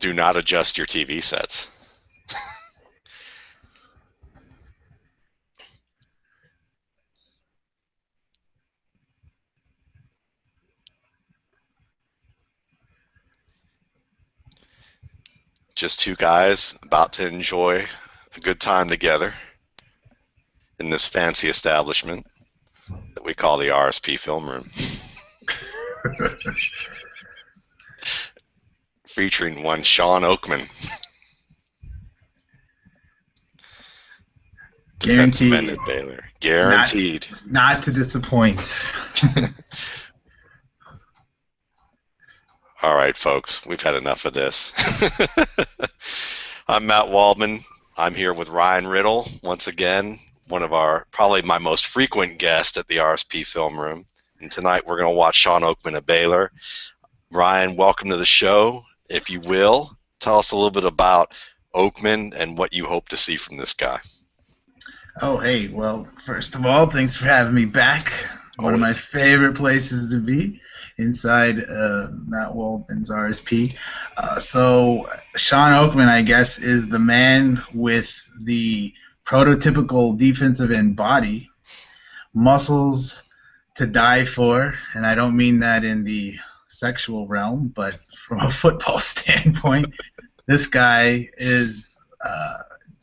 Do not adjust your TV sets. Just two guys about to enjoy a good time together in this fancy establishment that we call the RSP Film Room. Featuring one Shawn Oakman. Guaranteed. Baylor. Guaranteed. Not to disappoint. All right, folks, we've had enough of this. I'm Matt Waldman. I'm here with Ryan Riddle, once again, one of our, probably my most frequent guest at the RSP Film Room. And tonight we're going to watch Shawn Oakman at Baylor. Ryan, welcome to the show. If you will, tell us a little bit about Oakman and what you hope to see from this guy. Oh, hey, well, first of all, thanks for having me back. One of my favorite places to be, inside Matt Waldman's RSP. So Shawn Oakman, I guess, is the man with the prototypical defensive end body, muscles to die for, and I don't mean that in the sexual realm, but from a football standpoint, this guy is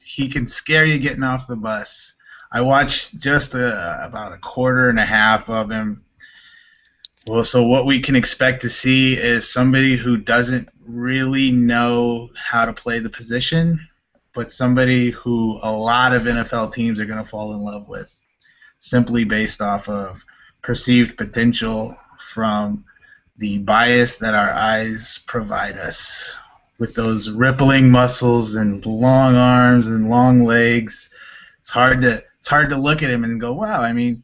he can scare you getting off the bus. I watched just about a quarter and a half of him. Well, so what we can expect to see is somebody who doesn't really know how to play the position, but somebody who a lot of NFL teams are going to fall in love with, simply based off of perceived potential from the bias that our eyes provide us, with those rippling muscles and long arms and long legs. It's hard to look at him and go, wow, I mean,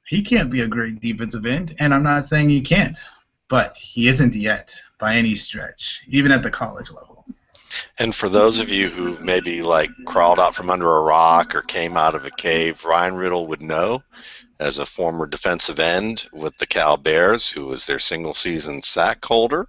he can't be a great defensive end, and I'm not saying he can't, but he isn't yet by any stretch, even at the college level. And for those of you who maybe like crawled out from under a rock or came out of a cave, Ryan Riddle would know, as a former defensive end with the Cal Bears, who was their single-season sack holder,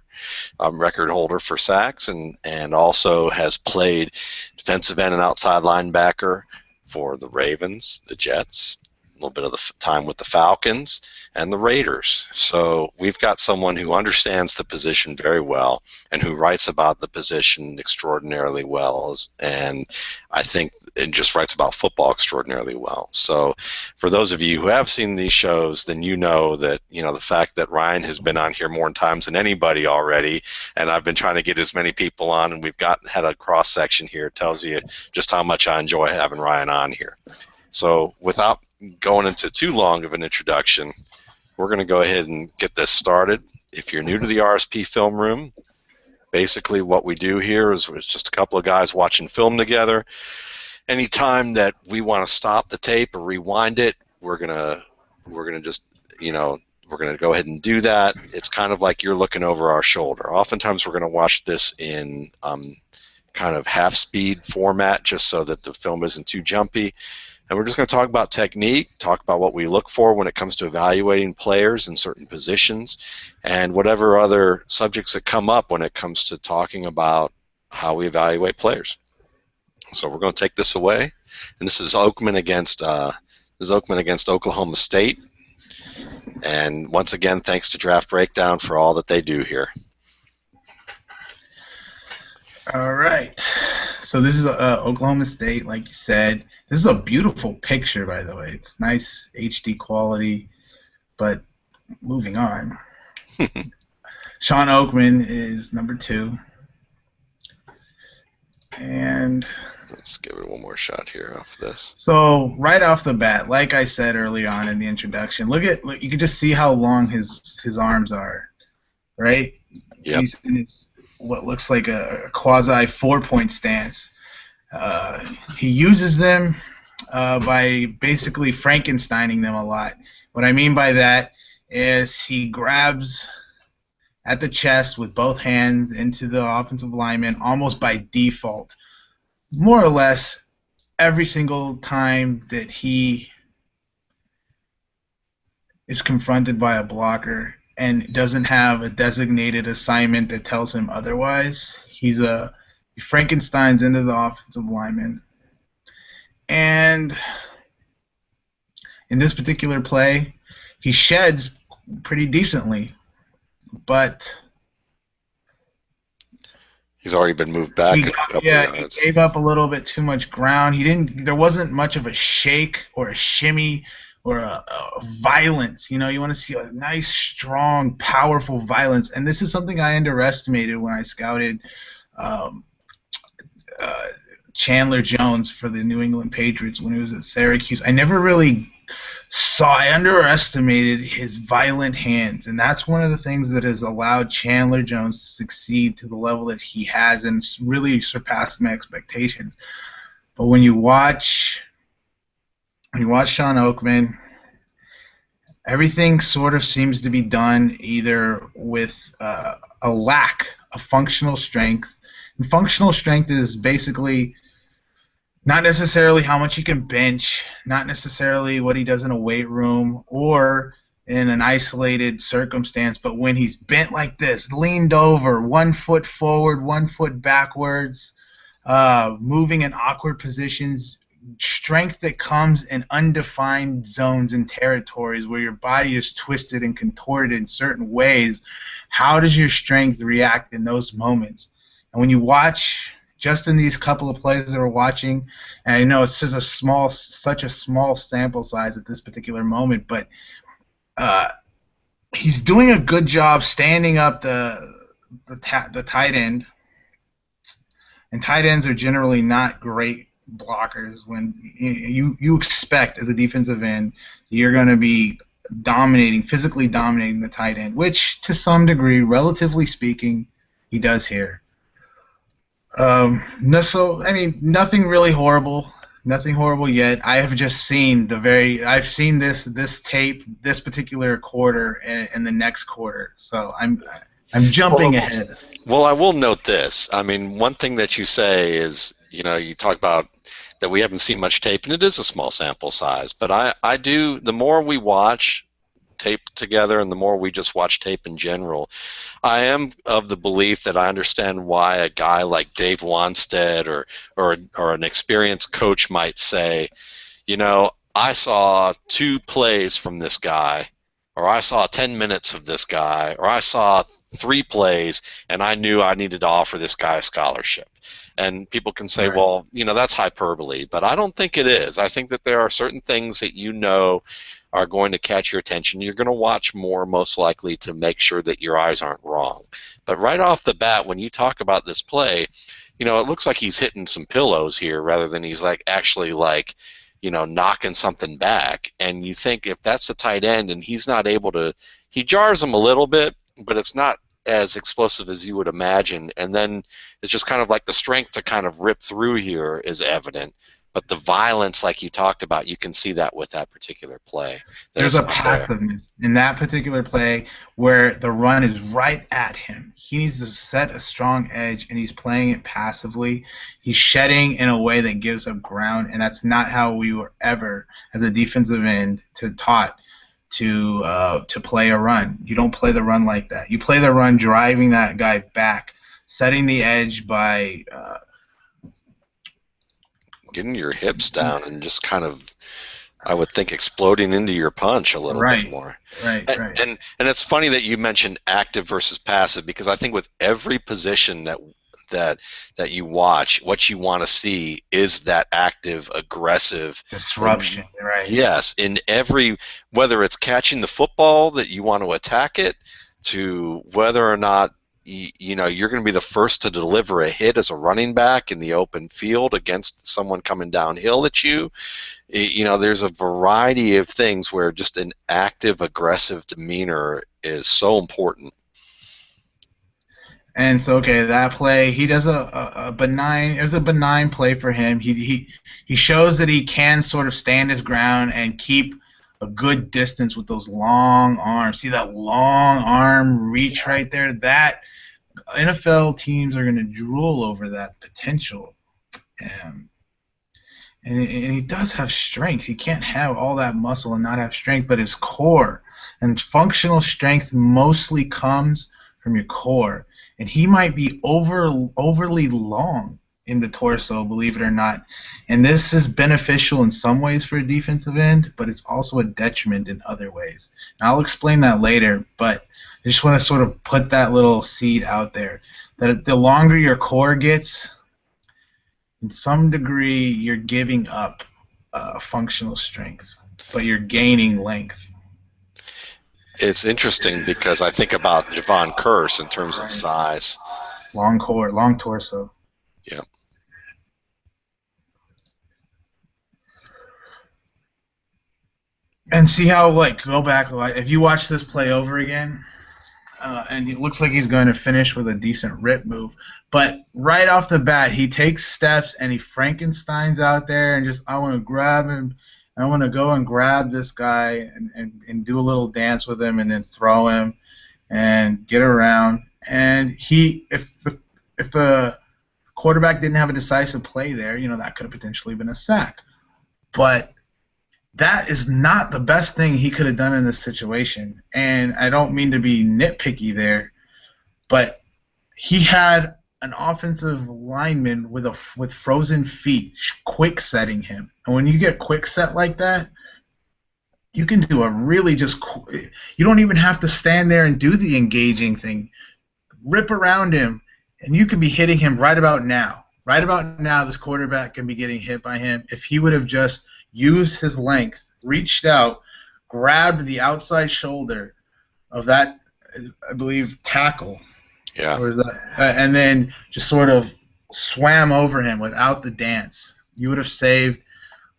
record holder for sacks, and also has played defensive end and outside linebacker for the Ravens, the Jets, a little bit of the time with the Falcons, and the Raiders. So we've got someone who understands the position very well and who writes about the position extraordinarily well, and I think it just writes about football extraordinarily well. So for those of you who have seen these shows, then you know that, you know, the fact that Ryan has been on here more times than anybody already, and I've been trying to get as many people on, and we've had a cross section here, tells you just how much I enjoy having Ryan on here. So without going into too long of an introduction, we're going to go ahead and get this started. If you're new to the RSP Film Room, basically what we do here is just a couple of guys watching film together. Anytime that we want to stop the tape or rewind it, we're gonna just, you know, we're gonna go ahead and do that. It's kind of like you're looking over our shoulder. Oftentimes we're gonna watch this in kind of half-speed format, just so that the film isn't too jumpy. And we're just going to talk about technique, talk about what we look for when it comes to evaluating players in certain positions, and whatever other subjects that come up when it comes to talking about how we evaluate players. So we're going to take this away, and this is Oakman against Oklahoma State. And once again, thanks to Draft Breakdown for all that they do here. All right. So this is Oklahoma State, like you said. This is a beautiful picture, by the way. It's nice HD quality, but moving on. Shawn Oakman is number 2. And let's give it one more shot here off this. So right off the bat, like I said early on in the introduction, look, you can just see how long his arms are, right? Yep. He's in his what looks like a quasi 4-point stance. He uses them by basically Frankensteining them a lot. What I mean by that is he grabs at the chest with both hands into the offensive lineman almost by default, more or less every single time that he is confronted by a blocker and doesn't have a designated assignment that tells him otherwise. He Frankenstein's into the offensive lineman. And in this particular play, he sheds pretty decently, but he's already been moved back a couple yards. He gave up a little bit too much ground. There wasn't much of a shake or a shimmy or a violence. You want to see a nice, strong, powerful violence. And this is something I underestimated when I scouted Chandler Jones for the New England Patriots when he was at Syracuse. I underestimated his violent hands, and that's one of the things that has allowed Chandler Jones to succeed to the level that he has, and it's really surpassed my expectations. But when you watch Shawn Oakman, everything sort of seems to be done either with a lack of functional strength. And functional strength is basically not necessarily how much he can bench, not necessarily what he does in a weight room or in an isolated circumstance, but when he's bent like this, leaned over, 1 foot forward, 1 foot backwards, moving in awkward positions, strength that comes in undefined zones and territories where your body is twisted and contorted in certain ways. How does your strength react in those moments? And when you watch just in these couple of plays that we're watching, and I know it's just such a small sample size at this particular moment, but he's doing a good job standing up the tight end. And tight ends are generally not great blockers. When you expect as a defensive end you're going to be physically dominating the tight end, which to some degree, relatively speaking, he does here. Nothing really horrible. Nothing horrible yet. I have just seen I've seen this tape, this particular quarter, and the next quarter. So I'm jumping ahead. Well, I will note this. I mean, one thing that you say is, you talk about that we haven't seen much tape, and it is a small sample size. But I do. The more we watch tape together, and the more we just watch tape in general, I am of the belief that I understand why a guy like Dave Wanstead or an experienced coach might say, I saw 2 plays from this guy, or I saw 10 minutes of this guy, or I saw 3 plays, and I knew I needed to offer this guy a scholarship. And people can say, right, well, that's hyperbole, but I don't think it is. I think that there are certain things that are going to catch your attention. You're going to watch more, most likely, to make sure that your eyes aren't wrong. But right off the bat, when you talk about this play, it looks like he's hitting some pillows here rather than he's actually knocking something back. And you think if that's the tight end and he's not able to, he jars him a little bit, but it's not as explosive as you would imagine. And then it's just kind of like the strength to kind of rip through here is evident. But the violence, like you talked about, you can see that with that particular play. There's a passiveness in that particular play where the run is right at him. He needs to set a strong edge, and he's playing it passively. He's shedding in a way that gives up ground, and that's not how we were ever, as a defensive end, taught to play a run. You don't play the run like that. You play the run driving that guy back, setting the edge by getting your hips down and just kind of, I would think, exploding into your punch a little bit more. Right. And it's funny that you mentioned active versus passive, because I think with every position that you watch, what you want to see is that active, aggressive disruption. Right. Yes, in every, whether it's catching the football that you want to attack it, to whether or not you're going to be the first to deliver a hit as a running back in the open field against someone coming downhill at you. There's a variety of things where just an active, aggressive demeanor is so important. And so, that play, he does a benign. It was a benign play for him. He shows that he can sort of stand his ground and keep a good distance with those long arms. See that long arm reach right there? That NFL teams are going to drool over that potential. And he does have strength. He can't have all that muscle and not have strength, but his core and functional strength mostly comes from your core. and he might be overly long in the torso, believe it or not. And this is beneficial in some ways for a defensive end, but it's also a detriment in other ways. And I'll explain that later, but I just want to sort of put that little seed out there, that the longer your core gets, in some degree, you're giving up functional strength, but you're gaining length. It's interesting because I think about Javon Curse in terms of size. Long core, long torso. Yeah. And see how, like, go back, like, if you watch this play over again, and it looks like he's going to finish with a decent rip move, but right off the bat, he takes steps and he Frankensteins out there and just, I want to grab him. I want to go and grab this guy and do a little dance with him and then throw him and get around. And if the quarterback didn't have a decisive play there, that could have potentially been a sack. But that is not the best thing he could have done in this situation. And I don't mean to be nitpicky there, but he had an offensive lineman with frozen feet quick setting him. And when you get quick set like that, you can do a really you don't even have to stand there and do the engaging thing. Rip around him, and you could be hitting him right about now. Right about now, this quarterback can be getting hit by him if he would have just used his length, reached out, grabbed the outside shoulder of that, I believe, tackle. Yeah. Or is that, and then just sort of swam over him without the dance. You would have saved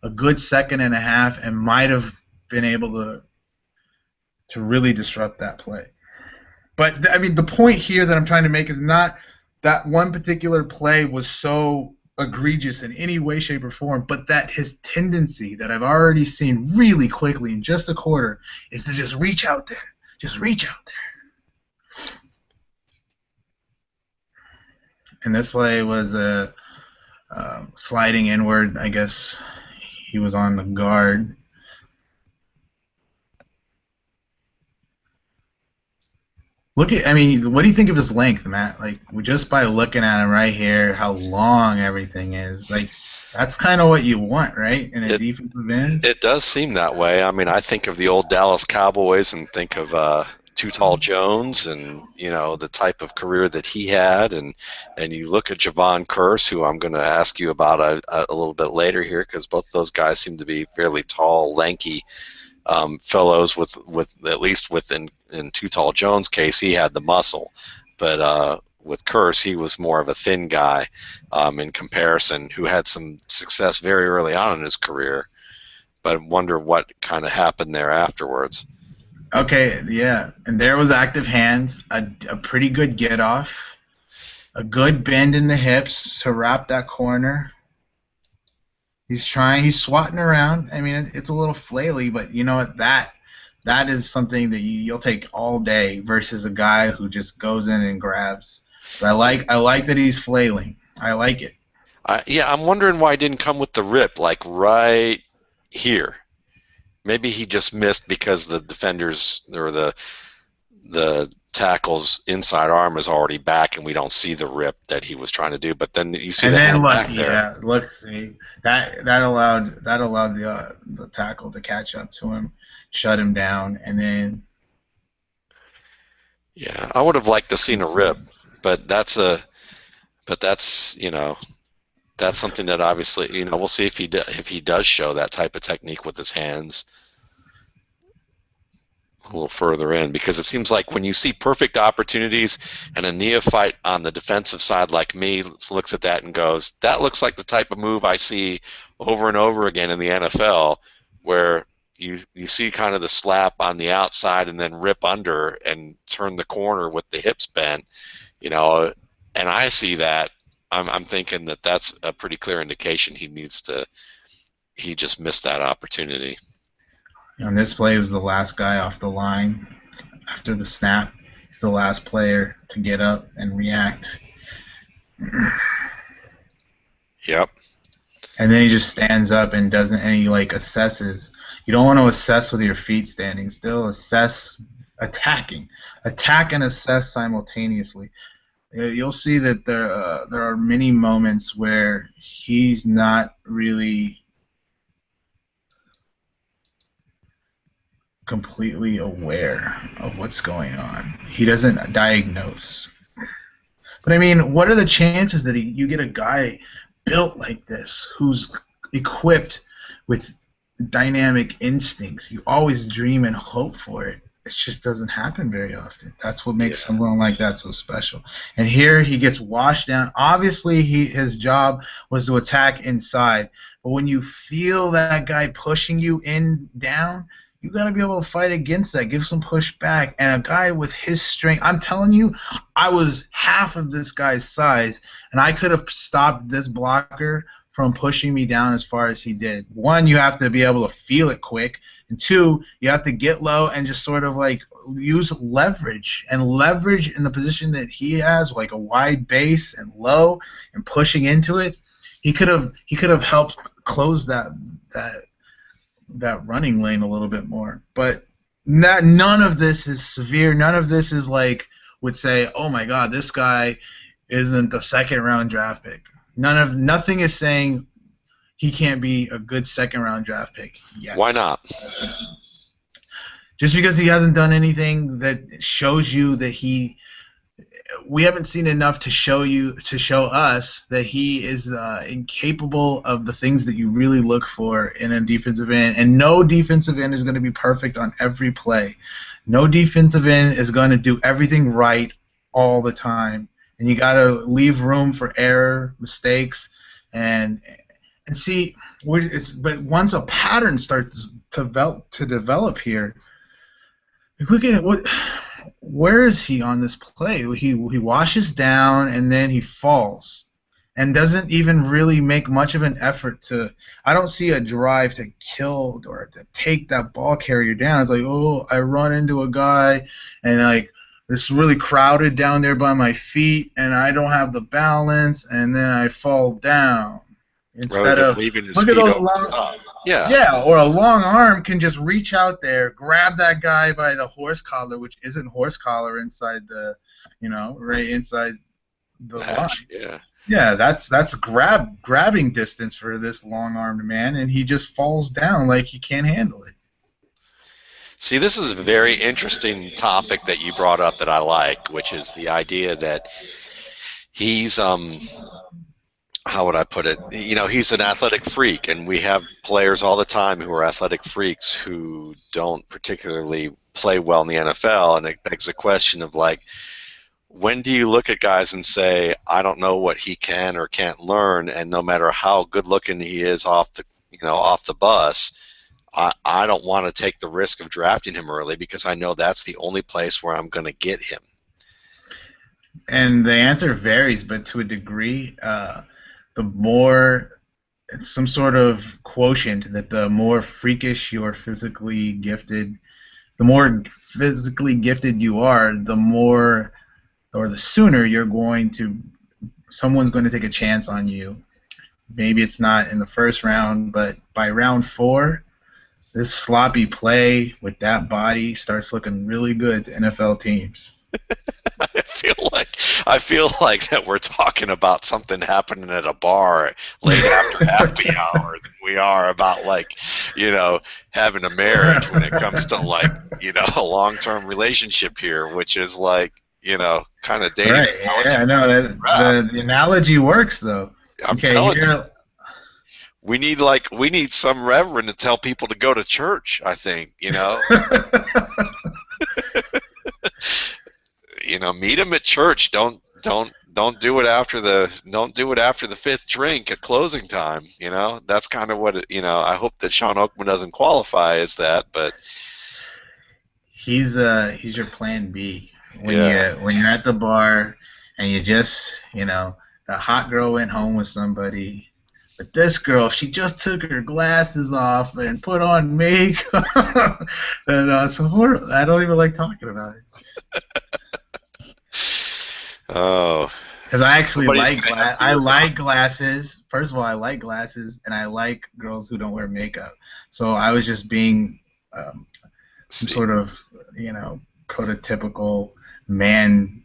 a good second and a half and might have been able to really disrupt that play. But, I mean, the point here that I'm trying to make is not that one particular play was so egregious in any way, shape, or form, but that his tendency that I've already seen really quickly in just a quarter is to just reach out there. Just reach out there. And this play was a sliding inward. I guess he was on the guard. What do you think of his length, Matt? Like, just by looking at him right here, how long everything is. Like, that's kind of what you want, right, in a defensive end? It does seem that way. I mean, I think of the old Dallas Cowboys and think of Too Tall Jones and, the type of career that he had. And you look at Javon Curse, who I'm going to ask you about a little bit later here, because both of those guys seem to be fairly tall, lanky fellows with at least in Too Tall Jones' case, he had the muscle. But with Curse, he was more of a thin guy in comparison, who had some success very early on in his career. But I wonder what kind of happened there afterwards. Okay, yeah. And there was active hands, a pretty good get-off, a good bend in the hips to wrap that corner. He's swatting around. I mean, it's a little flaily, but you know what? That is something that you'll take all day versus a guy who just goes in and grabs. But I like that he's flailing. I like it. Yeah, I'm wondering why he didn't come with the rip, like right here. Maybe he just missed because the defenders or the tackle's inside arm is already back, and we don't see the rip that he was trying to do. But then you see back there. Yeah, look, see that allowed the tackle to catch up to him, shut him down, and then. Yeah, I would have liked to seen a rip, but that's something that obviously we'll see if he does show that type of technique with his hands a little further in, because it seems like when you see perfect opportunities and a neophyte on the defensive side like me looks at that and goes, that looks like the type of move I see over and over again in the NFL, where you see kind of the slap on the outside and then rip under and turn the corner with the hips bent, and I see that. I'm thinking that that's a pretty clear indication he just missed that opportunity. And this play was the last guy off the line after the snap. He's the last player to get up and react. Yep. And then he just stands up and assesses. You don't want to assess with your feet standing still. Assess attacking. Attack and assess simultaneously. You'll see that there are many moments where he's not really completely aware of what's going on. He doesn't diagnose. But I mean, what are the chances that you get a guy built like this who's equipped with dynamic instincts? You always dream and hope for it. It just doesn't happen very often. That's what makes someone like that so special. And here he gets washed down. Obviously, his job was to attack inside. But when you feel that guy pushing you in down, you got to be able to fight against that, give some pushback. And a guy with his strength, I'm telling you, I was half of this guy's size, and I could have stopped this blocker from pushing me down as far as he did. One, you have to be able to feel it quick, and two, you have to get low and just sort of like use leverage. And leverage in the position that he has, like a wide base and low and pushing into it, he could have helped close that running lane a little bit more. But none of this is severe. None of this is like would say, oh my God, this guy isn't a second round draft pick. Nothing is saying he can't be a good second round draft pick yet. Why not? Just because he hasn't done anything that shows you that we haven't seen enough to show us that he is incapable of the things that you really look for in a defensive end. And no defensive end is going to be perfect on every play. No defensive end is going to do everything right all the time. And you got to leave room for error, mistakes, and see. But once a pattern starts to develop here, look at where is he on this play? He washes down and then he falls, and doesn't even really make much of an effort to. I don't see a drive to kill or to take that ball carrier down. It's like, oh, I run into a guy, and like. It's really crowded down there by my feet, and I don't have the balance, and then I fall down. Instead of leaving his look at feet those over long, top. or a long arm can just reach out there, grab that guy by the horse collar, which isn't horse collar inside the, right inside the line. Yeah, that's grabbing distance for this long-armed man, and he just falls down like he can't handle it. See, this is a very interesting topic that you brought up that I like, which is the idea that he's, how would I put it? He's an athletic freak, and we have players all the time who are athletic freaks who don't particularly play well in the NFL, and it begs the question of, like, when do you look at guys and say, I don't know what he can or can't learn, and no matter how good-looking he is off the bus, I don't want to take the risk of drafting him early because I know that's the only place where I'm going to get him. And the answer varies, but to a degree, the more it's some sort of quotient that the more freakish you're physically gifted, the more physically gifted you are, the more or the sooner someone's going to take a chance on you. Maybe it's not in the first round, but by round 4, this sloppy play with that body starts looking really good to NFL teams. I feel like that we're talking about something happening at a bar late after happy hour than we are about having a marriage when it comes to a long-term relationship here, which is kind of dating. Right. Yeah, I know that the analogy works though. I'm telling you. We need some reverend to tell people to go to church, I think, meet him at church. Don't do it after the 5th drink at closing time. That's kind of what I hope that Shawn Oakman doesn't qualify as that, but he's your plan B when you're at the bar and you just the hot girl went home with somebody. But this girl, she just took her glasses off and put on makeup. And it's horrible. I don't even like talking about it. Oh. Because I actually like glasses. First of all, I like glasses, and I like girls who don't wear makeup. So I was just being some sort of, prototypical man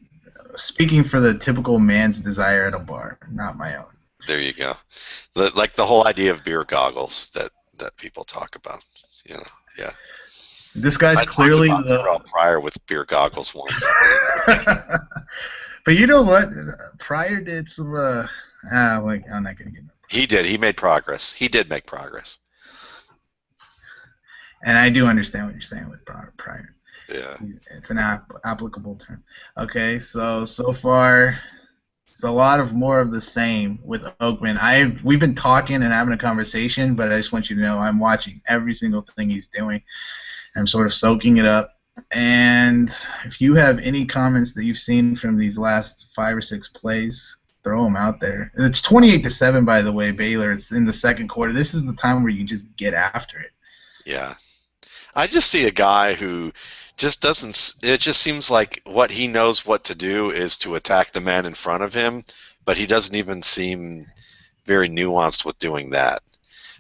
speaking for the typical man's desire at a bar, not my own. There you go. Like the whole idea of beer goggles that people talk about. You know, yeah. This guy's I talked clearly about the. Terrell Pryor with beer goggles once. But you know what? Pryor did some. Like, I'm not gonna get. He did. He made progress. He did make progress. And I do understand what you're saying with Pryor. Yeah. It's an applicable term. Okay, so far it's a lot of more of the same with Oakman. We've been talking and having a conversation, but I just want you to know I'm watching every single thing he's doing. I'm sort of soaking it up. And if you have any comments that you've seen from these last 5 or 6 plays, throw them out there. It's 28-7, by the way, Baylor. It's in the second quarter. This is the time where you just get after it. Yeah. I just see a guy who just doesn't. It just seems like what he knows what to do is to attack the man in front of him, but he doesn't even seem very nuanced with doing that.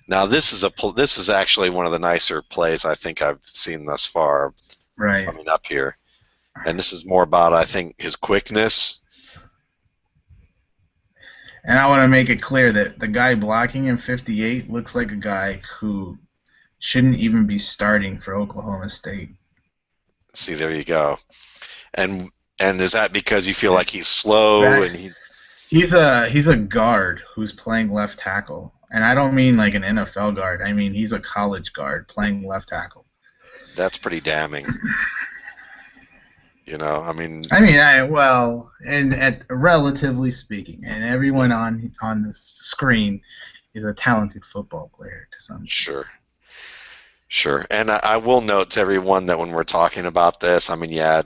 Now this is actually one of the nicer plays I think I've seen thus far. Right. Coming up here, and this is more about I think his quickness. And I want to make it clear that the guy blocking him 58 looks like a guy who shouldn't even be starting for Oklahoma State. See, there you go. And is that because you feel like he's slow and he's a guard who's playing left tackle, and I don't mean like an NFL guard. I mean he's a college guard playing left tackle. That's pretty damning. You know, I mean, and relatively speaking, and everyone on the screen is a talented football player to some extent. Sure. And I will note to everyone that when we're talking about this, I mean, yeah,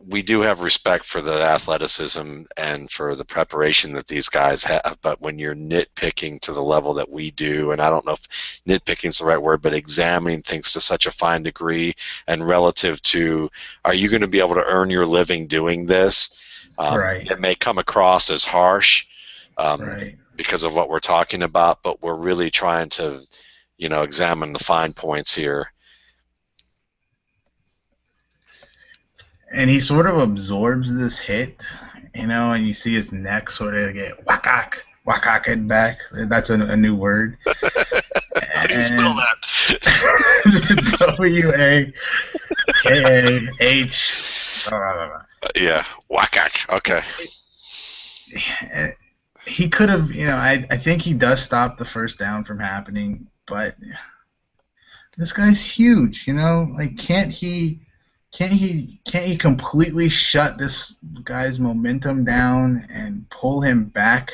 we do have respect for the athleticism and for the preparation that these guys have, but when you're nitpicking to the level that we do, and I don't know if nitpicking is the right word, but examining things to such a fine degree and relative to, are you going to be able to earn your living doing this? Right. It may come across as harsh right. because of what we're talking about, but we're really trying to, examine the fine points here. And he sort of absorbs this hit, and you see his neck sort of get wakak back. That's a new word. How do you spell that? W-A-K-A-H. Yeah, wakak. Okay. He could have, I think he does stop the first down from happening, but this guy's huge, like can't he completely shut this guy's momentum down and pull him back?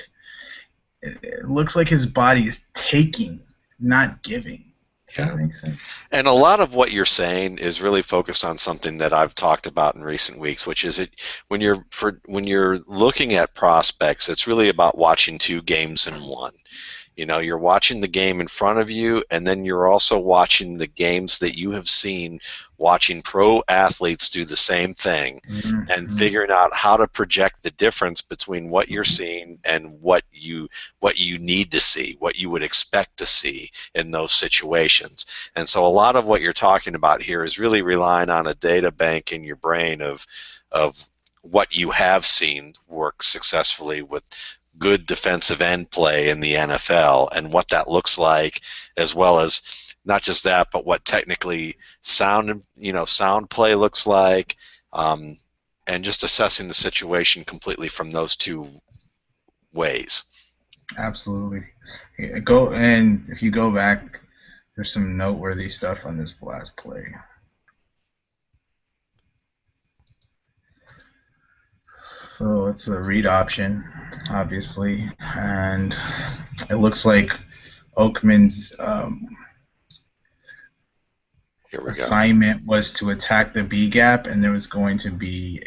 It looks like his body is taking, not giving. Does that make sense? And a lot of what you're saying is really focused on something that I've talked about in recent weeks, which is when you're looking at prospects, it's really about watching 2 games in one. You're watching the game in front of you, and then you're also watching the games that you have seen, watching pro athletes do the same thing, and figuring out how to project the difference between what you're seeing and what you need to see, what you would expect to see in those situations. And so a lot of what you're talking about here is really relying on a data bank in your brain of what you have seen work successfully with good defensive end play in the NFL and what that looks like, as well as not just that, but what technically sound play looks like, and just assessing the situation completely from those 2 ways. Absolutely. And if you go back, there's some noteworthy stuff on this last play. So it's a read option, obviously, and it looks like Oakman's assignment was to attack the B gap, and there was going to be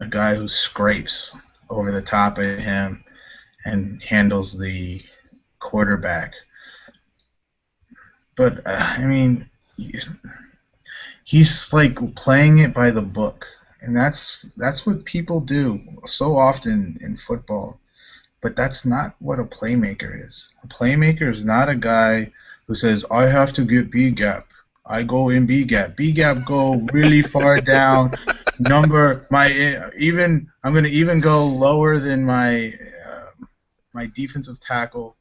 a guy who scrapes over the top of him and handles the quarterback. But he's like playing it by the book. And that's what people do so often in football. But that's not what a playmaker is. A playmaker is not a guy who says, I have to get B gap. I go in B gap. B gap go really far down. I'm gonna even go lower than my defensive tackle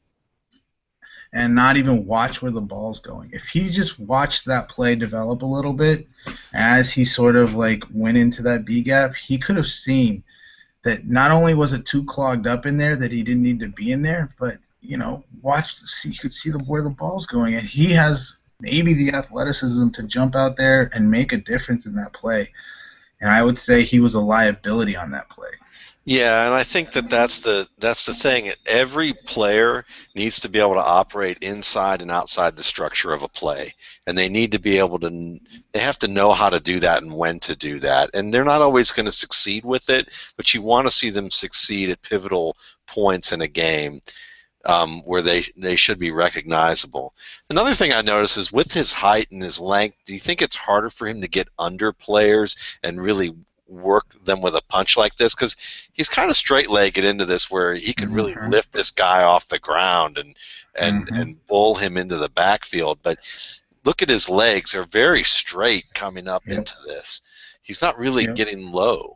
and not even watch where the ball's going. If he just watched that play develop a little bit as he sort of like went into that B gap, he could have seen that not only was it too clogged up in there that he didn't need to be in there, but he could see where the ball's going, and he has maybe the athleticism to jump out there and make a difference in that play. And I would say he was a liability on that play. Yeah, and I think that's the thing. Every player needs to be able to operate inside and outside the structure of a play, and they need to be able to. They have to know how to do that and when to do that. And they're not always going to succeed with it, but you want to see them succeed at pivotal points in a game where they should be recognizable. Another thing I noticed is with his height and his length, do you think it's harder for him to get under players and really work them with a punch like this? Because he's kind of straight-legged into this where he could really lift this guy off the ground and bull him into the backfield. But look at his legs. They're very straight coming up into this. He's not really getting low.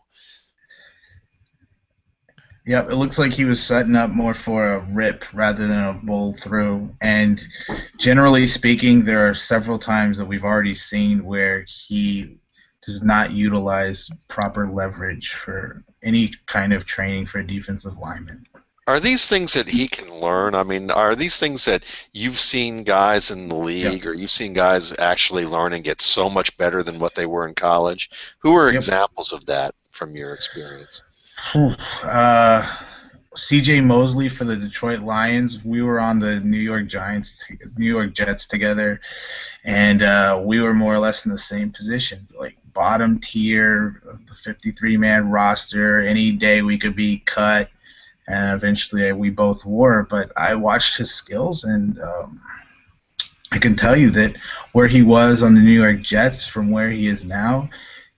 Yep, it looks like he was setting up more for a rip rather than a bull through. And generally speaking, there are several times that we've already seen where he does not utilize proper leverage for any kind of training for a defensive lineman. Are these things that he can learn? I mean, are these things that you've seen guys in the league or you've seen guys actually learn and get so much better than what they were in college? Who are examples of that from your experience? C.J. Mosley for the Detroit Lions. We were on the New York Jets together, and we were more or less in the same position, like bottom tier of the 53-man roster. Any day we could be cut, and eventually we both were. But I watched his skills, and I can tell you that where he was on the New York Jets from where he is now,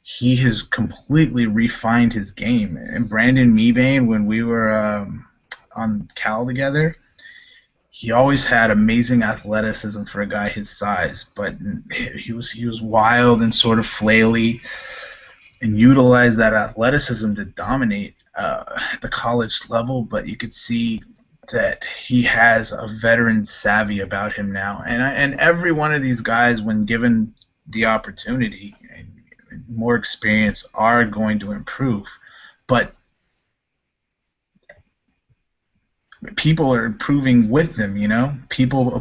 he has completely refined his game. And Brandon Mebane, when we were on Cal together, he always had amazing athleticism for a guy his size, but he was wild and sort of flaily and utilized that athleticism to dominate at the college level. But you could see that he has a veteran savvy about him now. And every one of these guys, when given the opportunity and more experience, are going to improve. But people are improving with them, People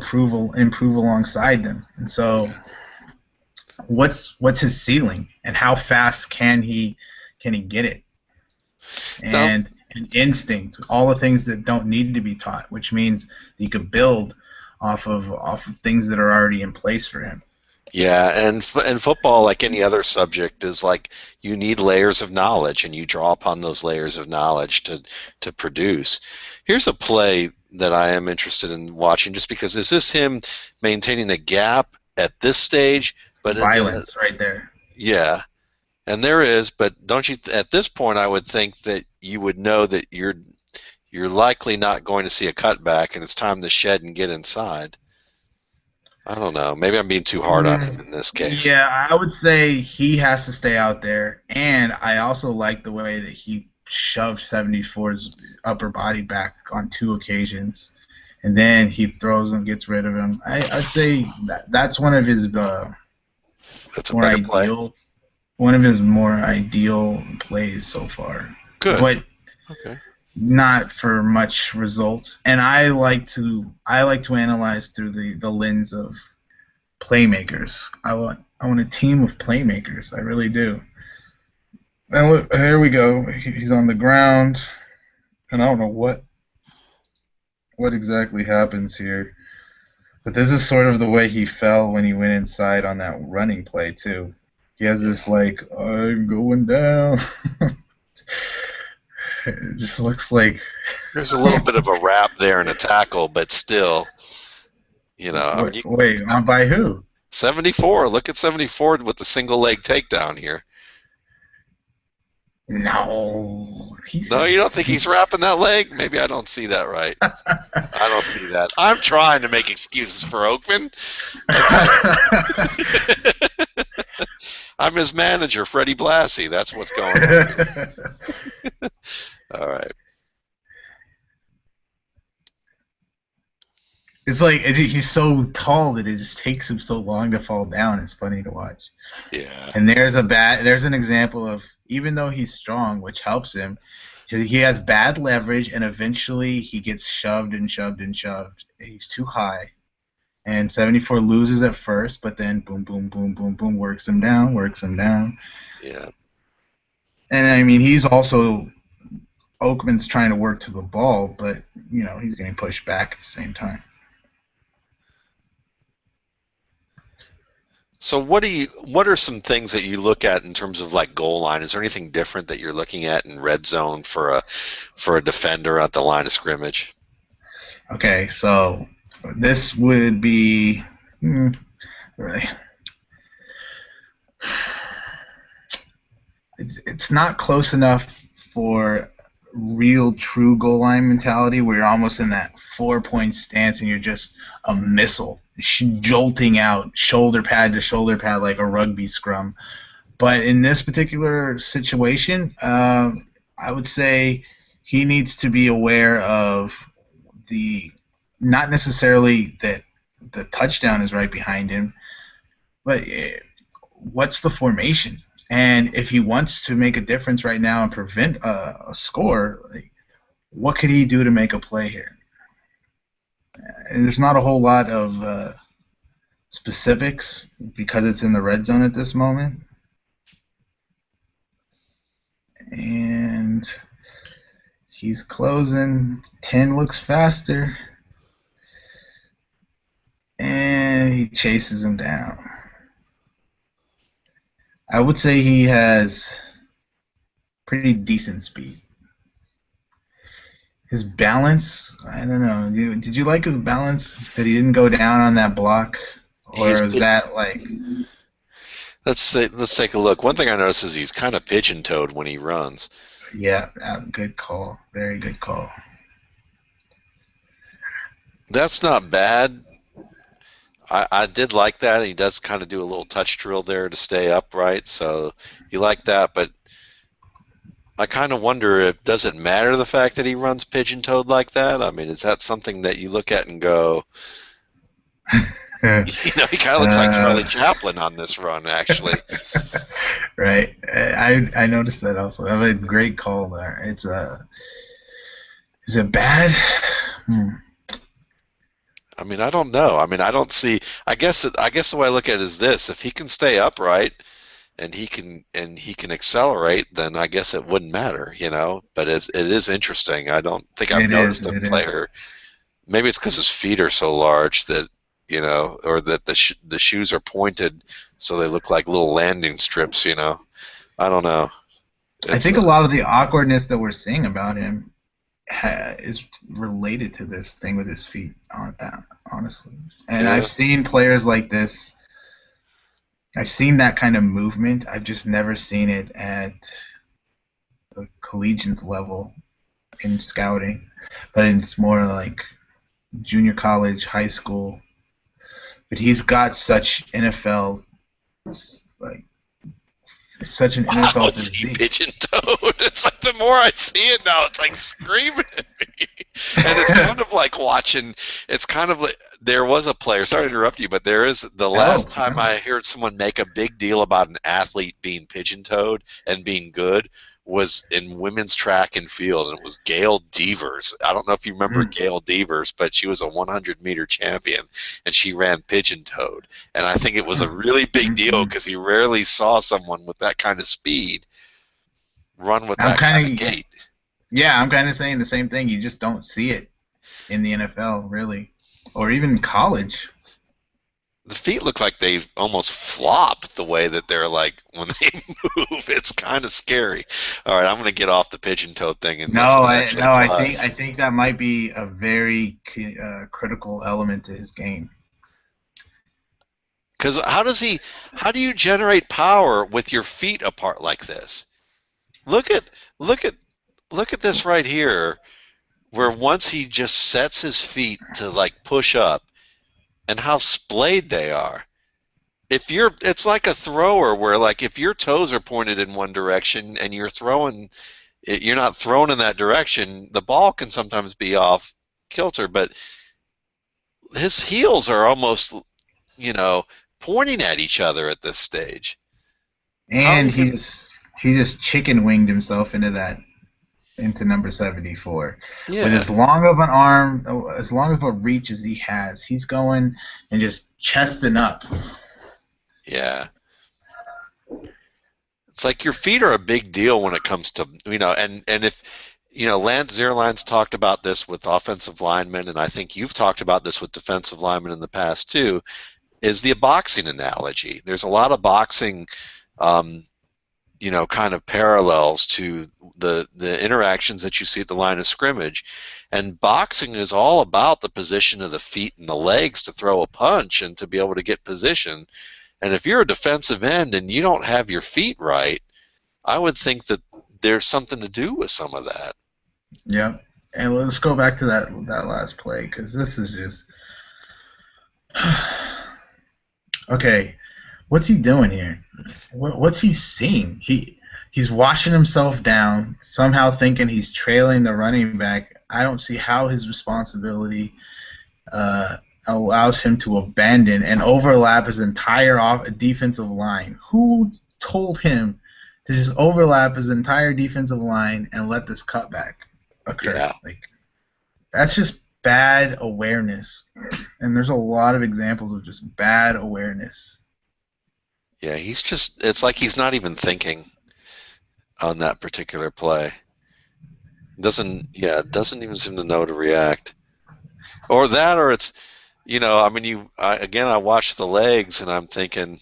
improve alongside them. And so what's his ceiling, and how fast can he get it? And instinct, all the things that don't need to be taught, which means he could build off of things that are already in place for him. Yeah, and football, like any other subject, is like you need layers of knowledge, and you draw upon those layers of knowledge to produce. Here's a play that I am interested in watching, just because is this him maintaining a gap at this stage? But violence right there. Yeah, and there is, but don't you? At this point, I would think that you would know that you're likely not going to see a cutback, and it's time to shed and get inside. I don't know. Maybe I'm being too hard on him in this case. Yeah, I would say he has to stay out there. And I also like the way that he shoved 74's upper body back on 2 occasions. And then he throws him, gets rid of him. I'd say that's one of his more ideal, one of his more ideal plays so far. Good. But not for much results. And I like to analyze through the lens of playmakers. I want a team of playmakers. I really do. And look, here we go. He's on the ground, and I don't know what exactly happens here. But this is sort of the way he fell when he went inside on that running play too. He has this like, I'm going down. It just looks like there's a little bit of a wrap there and a tackle, but still, Wait, by who? 74. Look at 74 with the single leg takedown here. No. No, you don't think he's wrapping that leg? Maybe I don't see that right. I don't see that. I'm trying to make excuses for Oakman. Okay. I'm his manager, Freddie Blassie. That's what's going on here. All right. It's like he's so tall that it just takes him so long to fall down. It's funny to watch. Yeah. And there's an example of, even though he's strong, which helps him, he has bad leverage, and eventually he gets shoved and shoved and shoved. He's too high, and 74 loses at first, but then boom, boom, boom, boom, boom, works him down, works him down. Yeah. And I mean, he's also, Oakman's trying to work to the ball, but he's getting pushed back at the same time. So what are some things that you look at in terms of like goal line? Is there anything different that you're looking at in red zone for a defender at the line of scrimmage? Okay, so this would be really, it's not close enough for real true goal line mentality where you're almost in that 4-point stance and you're just a missile jolting out shoulder pad to shoulder pad like a rugby scrum. But in this particular situation, I would say he needs to be aware of not necessarily that the touchdown is right behind him, but what's the formation? And if he wants to make a difference right now and prevent a score, what could he do to make a play here? And there's not a whole lot of specifics because it's in the red zone at this moment. And he's closing. 10 looks faster. And he chases him down. I would say he has pretty decent speed. His balance, I don't know. Did you like his balance that he didn't go down on that block? Or is that like... Let's take a look. One thing I noticed is he's kind of pigeon-toed when he runs. Yeah, good call. Very good call. That's not bad. I did like that. He does kind of do a little touch drill there to stay upright, so you like that. But I kind of wonder if, does it matter the fact that he runs pigeon-toed like that? I mean, is that something that you look at and go, he kind of looks like Charlie Chaplin on this run, actually. Right. I noticed that also. I have a great call there. Is it bad? I mean, I don't know. I mean, I don't see. I guess the way I look at it is this: if he can stay upright and he can accelerate, then I guess it wouldn't matter, But it is interesting. I don't think I've noticed a player. Maybe it's because his feet are so large that or that the shoes are pointed so they look like little landing strips. I don't know. I think a lot of the awkwardness that we're seeing about him is related to this thing with his feet, honestly. And yeah. I've seen players like this. I've seen that kind of movement. I've just never seen it at the collegiate level in scouting. But it's more like junior college, high school. But he's got such NFL, such an NFL physique. Pigeon-toed. It's like the more I see it now, it's like screaming at me. And it's kind of like watching. It's kind of like there was a player. Sorry to interrupt you, but there is the last time I heard someone make a big deal about an athlete being pigeon-toed and being good was in women's track and field, and it was Gail Devers. I don't know if you remember Gail Devers, but she was a 100-meter champion, and she ran pigeon-toed. And I think it was a really big deal because you rarely saw someone with that kind of speed run with that kind of gait. Yeah, I'm kind of saying the same thing. You just don't see it in the NFL, really, or even college. The feet look like they almost flop the way that they're like when they move. It's kind of scary. All right, I'm going to get off the pigeon-toed thing. And I think that might be a very critical element to his game. Because how do you generate power with your feet apart like this? Look at this right here. where once he just sets his feet to like push up, and how splayed they are. It's like a thrower where like if your toes are pointed in one direction and you're not thrown in that direction, the ball can sometimes be off kilter, but his heels are almost, you know, pointing at each other at this stage. How And he can, he just chicken winged himself into number 74 with yeah, as long of an arm, as long of a reach as he has. He's going and just chesting up. yeah. It's like your feet are a big deal when it comes to, and if, Lance Zierlein's talked about this with offensive linemen, and I think you've talked about this with defensive linemen in the past too, is the boxing analogy. There's a lot of boxing, um, kind of parallels to the interactions that you see at the line of scrimmage. And boxing is all about the position of the feet and the legs to throw a punch and to be able to get position. And if you're a defensive end and you don't have your feet right, I would think that there's something to do with some of that. Yep. And let's go back to that last play because this is just okay. What's he doing here? What's he seeing? He's washing himself down, somehow thinking he's trailing the running back. I don't see how his responsibility allows him to abandon and overlap his entire defensive line. Who told him to just overlap his entire defensive line and let this cutback occur? Yeah. Like that's just bad awareness, and there's a lot of examples of just bad awareness. Yeah, it's like he's not even thinking on that particular play. Doesn't even seem to know to react. Or that, or it's, I watch the legs and I'm thinking,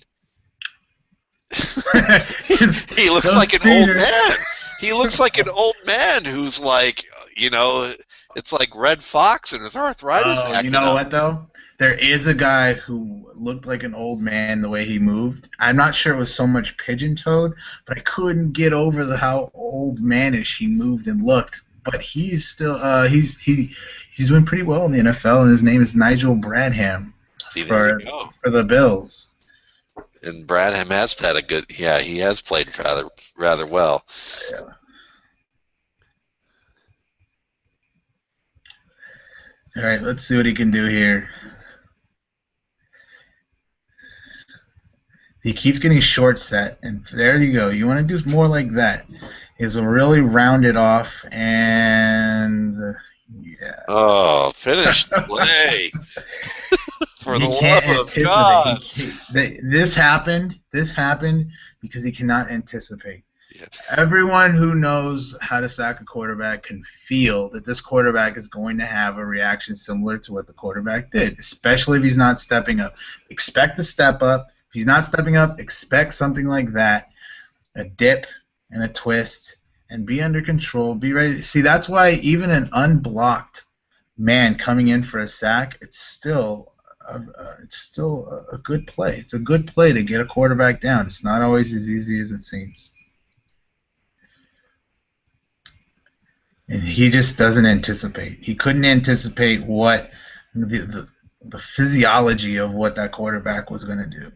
he looks like an old man. He looks like an old man who's like, it's like Red Fox and his arthritis acting you know up. what though? There is a guy who looked like an old man the way he moved. I'm not sure it was so much pigeon-toed, but I couldn't get over how old manish he moved and looked. But he's still he's doing pretty well in the NFL, and his name is Nigel Bradham for the Bills. And Bradham has had he has played rather well. Yeah. All right, let's see what he can do here. He keeps getting short set, and there you go. You want to do more like that. Is a really rounded off, and yeah. Oh, finished play. For the can't love of anticipate. God. This happened because he cannot anticipate. Yeah. Everyone who knows how to sack a quarterback can feel that this quarterback is going to have a reaction similar to what the quarterback did, especially if he's not stepping up. Expect the step up. If he's not stepping up, expect something like that, a dip and a twist, and be under control. Be ready. See, that's why even an unblocked man coming in for a sack, it's still a good play. It's a good play to get a quarterback down. It's not always as easy as it seems. And he just doesn't anticipate. He couldn't anticipate what the physiology of what that quarterback was going to do.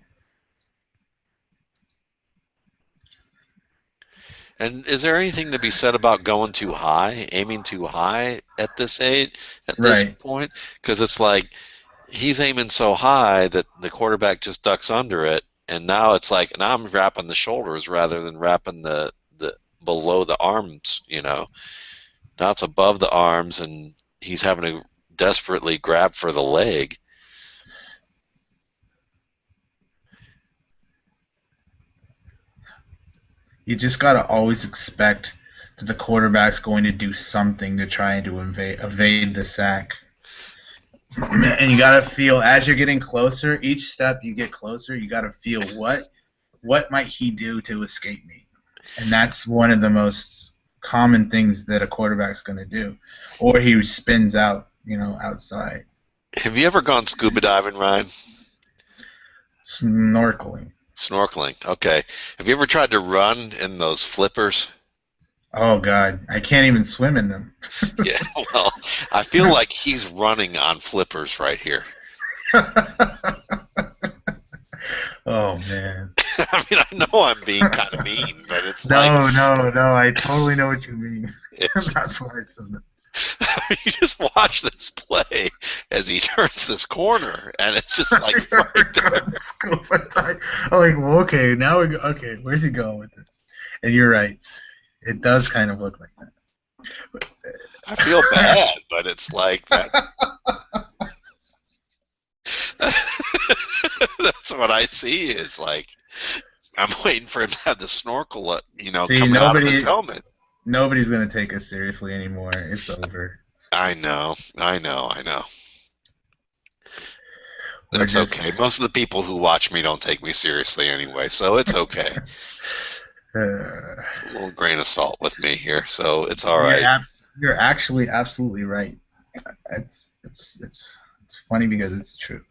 And is there anything to be said about going too high, aiming too high at this age, at this point? Because it's like he's aiming so high that the quarterback just ducks under it, and now it's like now I'm wrapping the shoulders rather than wrapping the below the arms. Now it's above the arms, and he's having to desperately grab for the leg. You just got to always expect that the quarterback's going to do something to try to evade the sack. And you got to feel, as you're getting closer, each step you get closer, you got to feel what might he do to escape me? And that's one of the most common things that a quarterback's going to do. Or he spins out, outside. Have you ever gone scuba diving, Ryan? Snorkeling. Okay. Have you ever tried to run in those flippers? Oh God, I can't even swim in them. Yeah, well, I feel like he's running on flippers right here. Oh man. I mean, I know I'm being kind of mean, but it's like No, no, no. I totally know what you mean. it's That's just why I said that. you just watch this play as he turns this corner, and it's just like right there. I'm like, well, okay, now we're okay. Where's he going with this? And you're right. It does kind of look like I feel bad, but it's like that. That's what I see. Is like I'm waiting for him to have the snorkel, See, coming out of his helmet. nobody's gonna take us seriously anymore. It's over. I know, I know, I know. We're That's just okay. Most of the people who watch me don't take me seriously anyway, so it's okay. uh, A little grain of salt with me here, so it's all you're right. you're actually absolutely right. It's funny because it's true.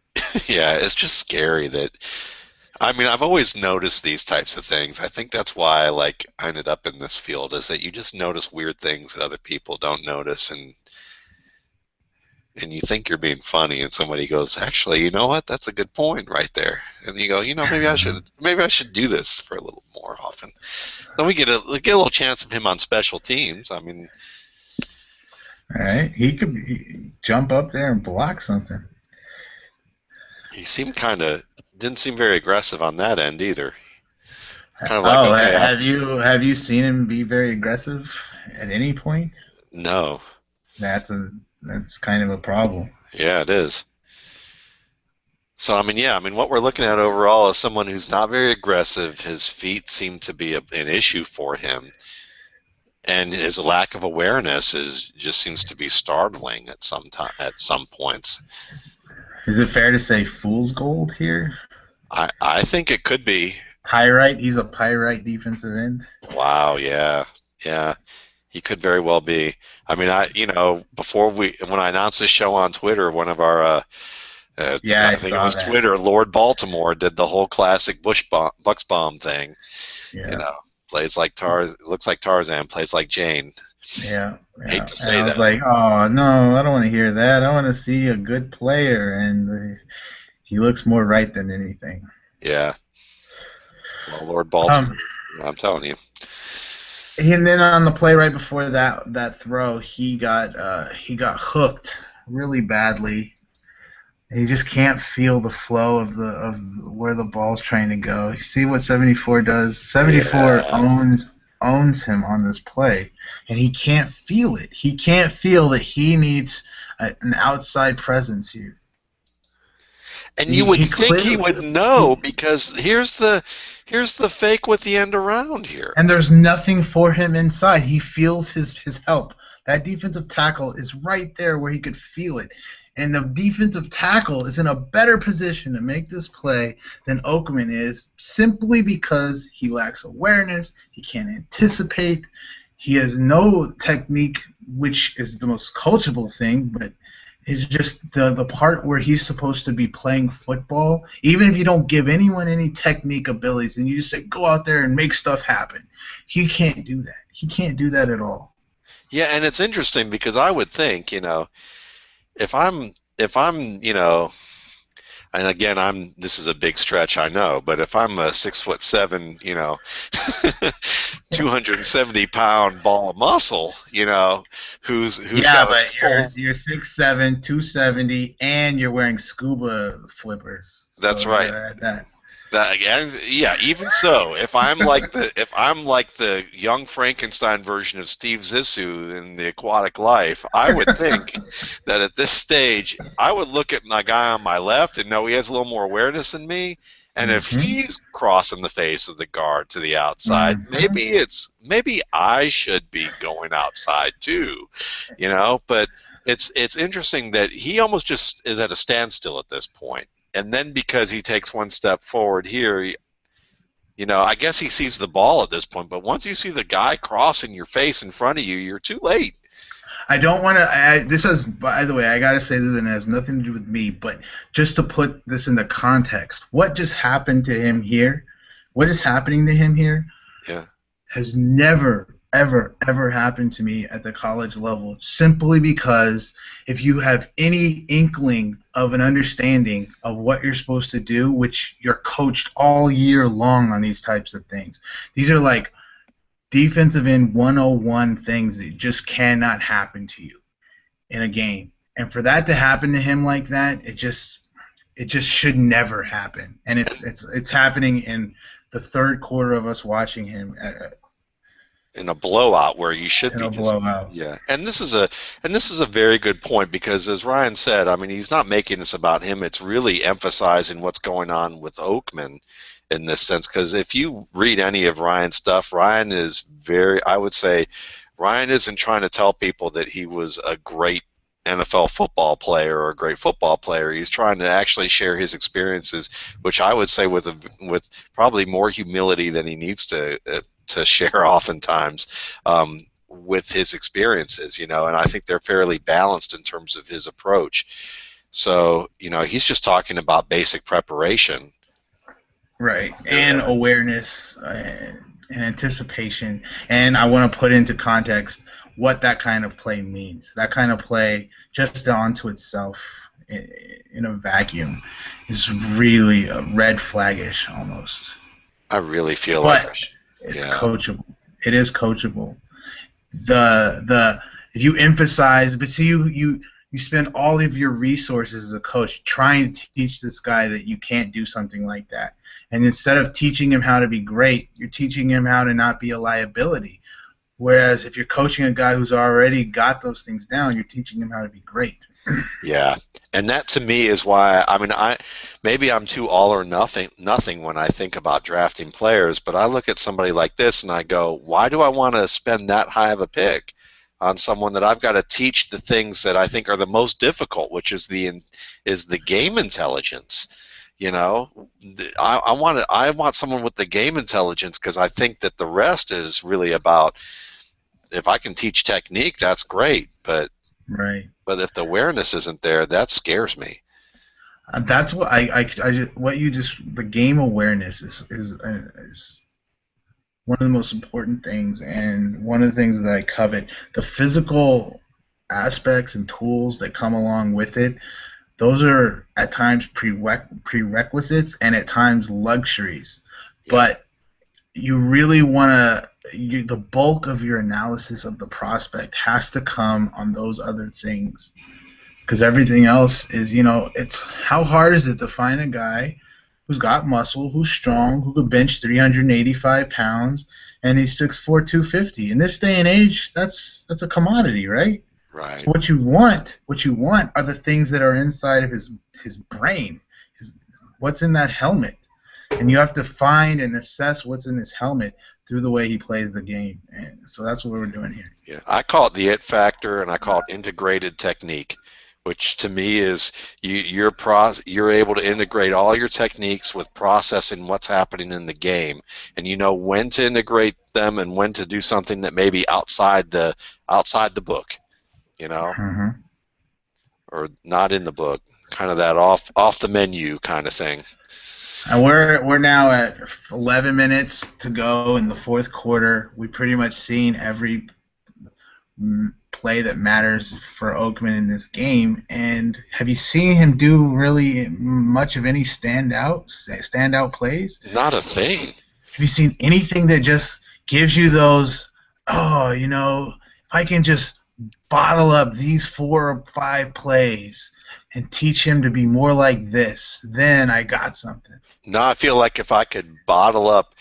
Yeah, it's just scary that I mean, I've always noticed these types of things. I think that's why I ended up in this field is that you just notice weird things that other people don't notice and you think you're being funny and somebody goes, "Actually, you know what? That's a good point right there." And you go, maybe I should do this for a little more often." Then we get a little chance of him on special teams. I mean, All right, he could jump up there and block something. he seemed didn't seem very aggressive on that end either. It's kind of like, Oh, okay, have you seen him be very aggressive at any point? no. That's kind of a problem. Yeah, it is. So, I mean, yeah, I mean, what we're looking at overall is someone who's not very aggressive. His feet seem to be an issue for him, and his lack of awareness just seems to be startling at some points. Is it fair to say fool's gold here? I think it could be. Pyrite. He's a pyrite defensive end. Wow, yeah, yeah, he could very well be. I mean, before when I announced this show on Twitter, one of our Yeah, I I think it saw was that. Twitter. Lord Baltimore did the whole classic Bucks bomb thing. You Yeah, know, plays like looks like Tarzan, plays like Jane. yeah, Hate yeah. to And say I was that. like, oh no, I don't want to hear that. I want to see a good player, and he looks more right than anything. Yeah. Well, Lord Baltimore, Um, I'm telling you. and then on the play right before that throw, he got hooked really badly. He just can't feel the flow of where the ball's trying to go. You see what 74 does? 74 Yeah. owns him on this play, and he can't feel it. He can't feel that he needs an outside presence here. And you would He think he clearly would know because here's the fake with the end around here. and there's nothing for him inside. He feels his help. That defensive tackle is right there where he could feel it. And the defensive tackle is in a better position to make this play than Oakman is simply because he lacks awareness, he can't anticipate, he has no technique, which is the most coachable thing, but it's just the part where he's supposed to be playing football. Even if you don't give anyone any technique abilities and you just say, go out there and make stuff happen, he can't do that. He can't do that at all. Yeah, and it's interesting because I would think, if I'm, and again, this is a big stretch, I know, but if I'm a 6'7", 270-pound ball of muscle, who's Yeah, got a but full. you're 6'7", 270, and you're wearing scuba flippers. That's So you right. gotta add that. That again, yeah. Even so, if I'm like the young Frankenstein version of Steve Zissou in The Aquatic Life, I would think that at this stage, I would look at my guy on my left and know he has a little more awareness than me. And if Mm-hmm. he's crossing the face of the guard to the outside, Mm-hmm. maybe I should be going outside too, But it's interesting that he almost just is at a standstill at this point. And then because he takes one step forward here, I guess he sees the ball at this point. But once you see the guy crossing your face in front of you, you're too late. I don't want to. This has, by the way, I gotta say this, and it has nothing to do with me, but just to put this into context, what just happened to him here, what is happening to him here, Yeah. has never, ever happened to me at the college level, simply because if you have any inkling of an understanding of what you're supposed to do, which you're coached all year long on these types of things, these are like defensive end 101 things that just cannot happen to you in a game. And for that to happen to him like that, it just should never happen. And it's happening in the third quarter of us watching him in a blowout where you should in be a just blowout. yeah. And this is a very good point, because as Ryan said, I mean, he's not making this about him. It's really emphasizing what's going on with Oakman in this sense, because if you read any of Ryan's stuff, Ryan is very, I would say, Ryan isn't trying to tell people that he was a great NFL football player or a great football player. He's trying to actually share his experiences, which I would say with probably more humility than he needs to share oftentimes, with his experiences, and I think they're fairly balanced in terms of his approach. So, he's just talking about basic preparation. Right, and awareness and anticipation. And I want to put into context what that kind of play means. That kind of play, just onto itself, in a vacuum, is really a red flaggish almost. I really feel But like, it's yeah, coachable. It is coachable. The if you emphasize, but see, you spend all of your resources as a coach trying to teach this guy that you can't do something like that. And instead of teaching him how to be great, you're teaching him how to not be a liability. Whereas if you're coaching a guy who's already got those things down, you're teaching him how to be great. yeah. And that to me is why, I mean, maybe I'm too all or nothing when I think about drafting players, but I look at somebody like this and I go, why do I want to spend that high of a pick on someone that I've got to teach the things that I think are the most difficult, which is the game intelligence. I want someone with the game intelligence, because I think that the rest is really about, if I can teach technique, that's great, but Right. if the awareness isn't there, that scares me. That's what what you just, the game awareness is one of the most important things, and one of the things that I covet. The physical aspects and tools that come along with it, those are at times prerequisites and at times luxuries. Yeah. But you really want the bulk of your analysis of the prospect has to come on those other things, because everything else is, it's how hard is it to find a guy who's got muscle, who's strong, who could bench 385 pounds, and he's 6'4", 250. In this day and age, that's a commodity, right? Right. So what you want are the things that are inside of his brain, what's in that helmet, and you have to find and assess what's in his helmet through the way he plays the game. And so that's what we're doing here. Yeah, I call it the it factor, and I call it integrated technique, which to me is you're able to integrate all your techniques with processing what's happening in the game, and you know when to integrate them and when to do something that may be outside the book, Mm-hmm. or not in the book, kind of that off the menu kind of thing. And we're now at 11 minutes to go in the fourth quarter. We've pretty much seen every play that matters for Oakman in this game. And have you seen him do really much of any standout plays? Not a thing. Have you seen anything that just gives you those, if I can just bottle up these 4 or 5 plays and teach him to be more like this, then I got something. No, I feel like if I could bottle up,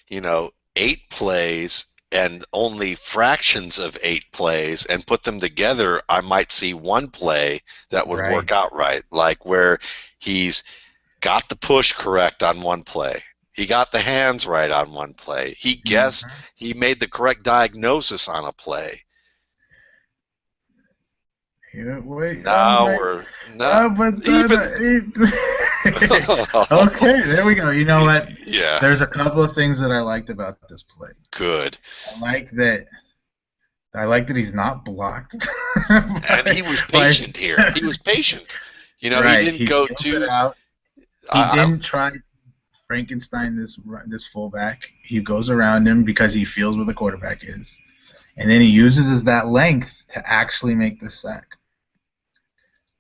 8 plays and only fractions of 8 plays and put them together, I might see one play that would work out right, like where he's got the push correct on one play. He got the hands right on one play. He guessed, he made the correct diagnosis on a play. Wait, we're not. Okay, there we go. You know what? Yeah. There's a couple of things that I liked about this play. Good. I like that he's not blocked. And he was patient here. He was patient. He didn't go too. He didn't try to Frankenstein this fullback. He goes around him because he feels where the quarterback is. And then he uses that length to actually make the sack.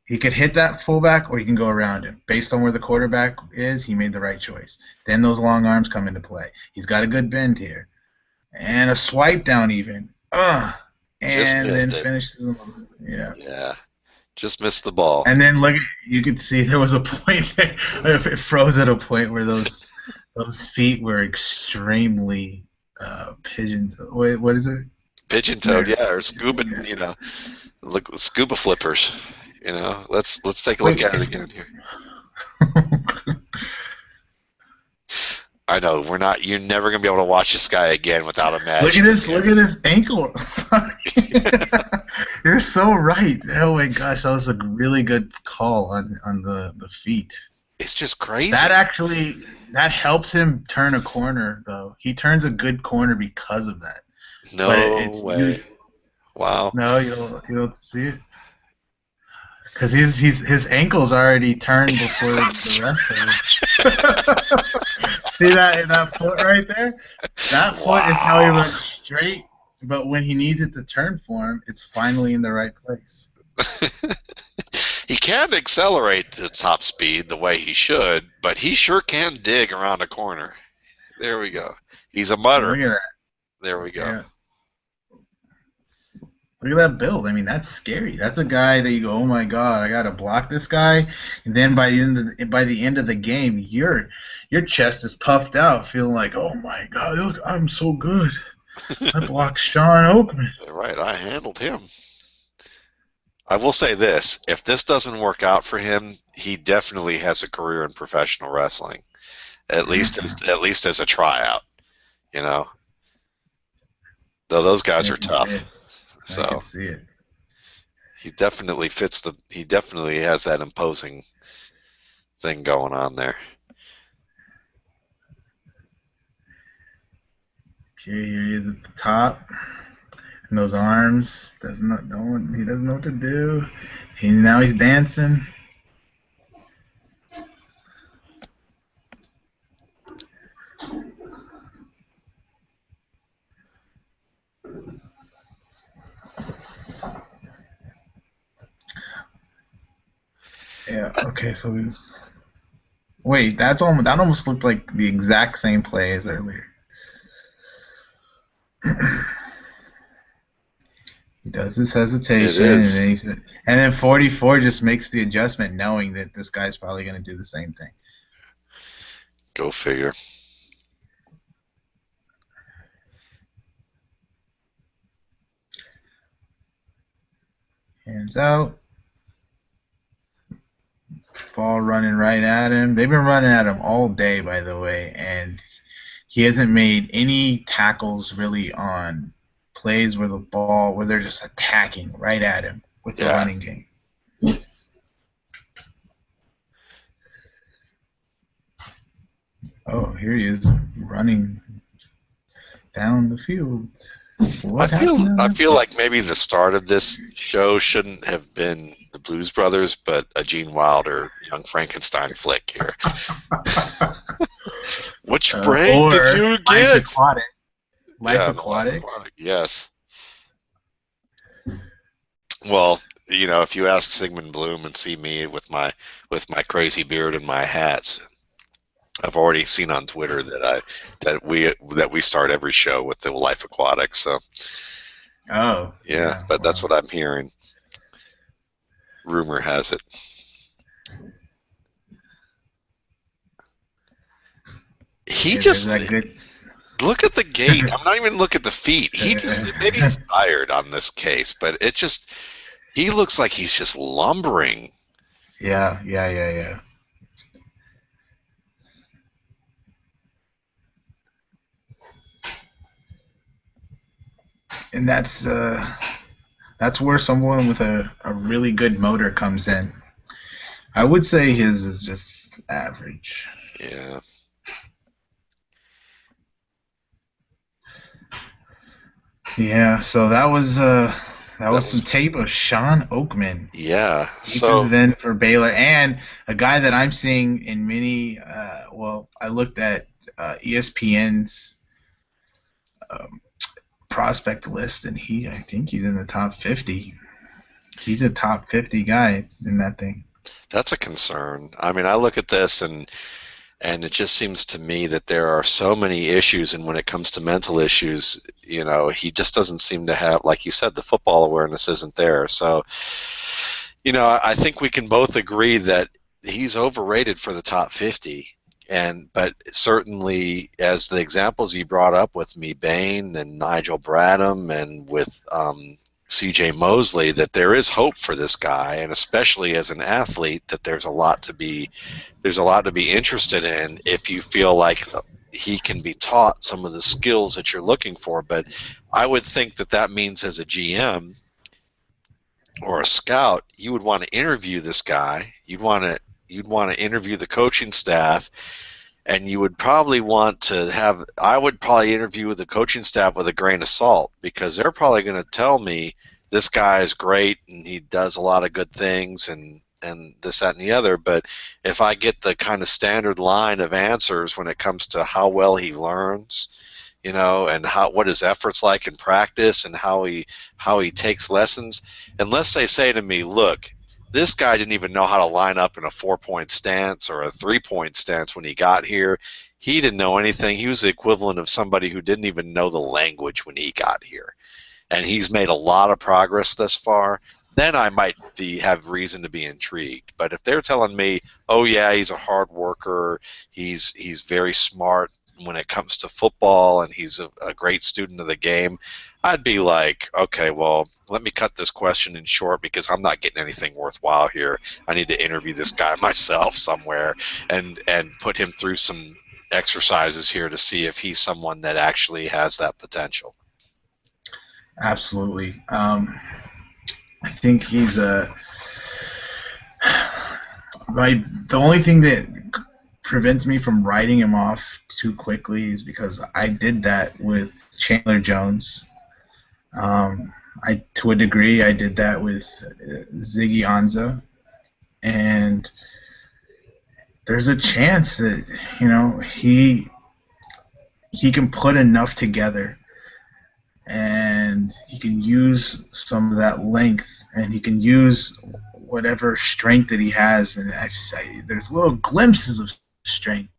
He could hit that fullback or he can go around him. Based on where the quarterback is, he made the right choice. Then those long arms come into play. He's got a good bend here. And a swipe down even. And then finishes him. Yeah. Yeah. Just missed the ball. And then look, you could see there was a point there. It froze at a point where those feet were extremely pigeon. Wait, what is it? Pigeon-toed, yeah, or scuba, look, scuba flippers. Let's take a look at it again here. I know you're never gonna be able to watch this guy again without imagining. Look at his ankle. You're so right. Oh my gosh, that was a really good call on the feet. It's just crazy. That helps him turn a corner though. He turns a good corner because of that. No way. Wow. No, you don't see it. Because his ankle's already turned before the rest of him. See that foot right there? That foot is how he looks straight, but when he needs it to turn for him, it's finally in the right place. He can't accelerate to top speed the way he should, but he sure can dig around a corner. There we go. He's a mutter. Look at that. There we go. Yeah. Look at that build. I mean, that's scary. That's a guy that you go, oh my god, I gotta block this guy, and then by the end of the game, your chest is puffed out, feeling like, oh my god, look, I'm so good. I blocked Shawn Oakman. Right, I handled him. I will say this: if this doesn't work out for him, he definitely has a career in professional wrestling, at least as a tryout. Though those guys are tough. So I can see it. He definitely has that imposing thing going on there. Okay, here he is at the top. And those arms, he doesn't know what to do. Now he's dancing. Yeah. Okay. So wait, that almost looked like the exact same play as earlier. He does this hesitation, and then 44 just makes the adjustment, knowing that this guy's probably going to do the same thing. Go figure. Hands out. Ball running right at him. They've been running at him all day, by the way, and he hasn't made any tackles really on plays where they're just attacking right at him with the running game. Oh, here he is running down the field. I feel like maybe the start of this show shouldn't have been the Blues Brothers, but a Gene Wilder Young Frankenstein flick here. Which brain did you get? Life Aquatic. Yes. Well, if you ask Sigmund Bloom and see me with my crazy beard and my hats, I've already seen on Twitter that we start every show with the Life Aquatic. So. Oh. Yeah, but that's what I'm hearing. Rumor has it. Look at the gait. I'm not even looking at the feet. Maybe he's tired on this case, but he looks like he's just lumbering. Yeah. And that's where someone with a really good motor comes in. I would say his is just average. Yeah. Yeah, so that was some tape of Shawn Oakman. Yeah. Then for Baylor, and a guy that I'm seeing in many. I looked at ESPN's prospect list, and I think he's in the top 50. He's a top 50 guy in that thing. That's a concern. I mean, I look at this and it just seems to me that there are so many issues, and when it comes to mental issues, he just doesn't seem to have, like you said, the football awareness isn't there. So, I think we can both agree that he's overrated for the top 50. But certainly, as the examples you brought up with me, Bain and Nigel Bradham, and with C.J. Mosley, that there is hope for this guy, and especially as an athlete, that there's a lot to be interested in if you feel like he can be taught some of the skills that you're looking for. But I would think that means as a GM or a scout, you would want to interview this guy. You'd want to interview the coaching staff, and you would probably want to have. I would probably interview with the coaching staff with a grain of salt, because they're probably going to tell me this guy is great and he does a lot of good things and this, that, and the other. But if I get the kind of standard line of answers when it comes to how well he learns, and what his effort's like in practice and how he takes lessons, unless they say to me, look, this guy didn't even know how to line up in a 4-point stance or a 3-point stance when he got here. He didn't know anything. He was the equivalent of somebody who didn't even know the language when he got here. And he's made a lot of progress thus far. Then I might have reason to be intrigued. But if they're telling me, oh yeah, he's a hard worker, he's very smart when it comes to football, and he's a great student of the game, I'd be like, okay, well, let me cut this question in short, because I'm not getting anything worthwhile here. I need to interview this guy myself somewhere and put him through some exercises here to see if he's someone that actually has that potential. Absolutely. I think he's the only thing that prevents me from writing him off too quickly is because I did that with Chandler Jones. To a degree, I did that with Ziggy Ansah, and there's a chance that he can put enough together, and he can use some of that length, and he can use whatever strength that he has, and there's little glimpses of strength.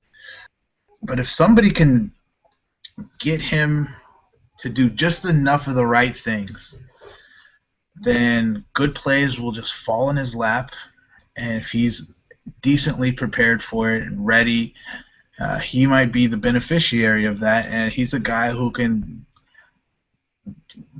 But if somebody can get him to do just enough of the right things, then good plays will just fall in his lap, and if he's decently prepared for it and ready, he might be the beneficiary of that, and he's a guy who can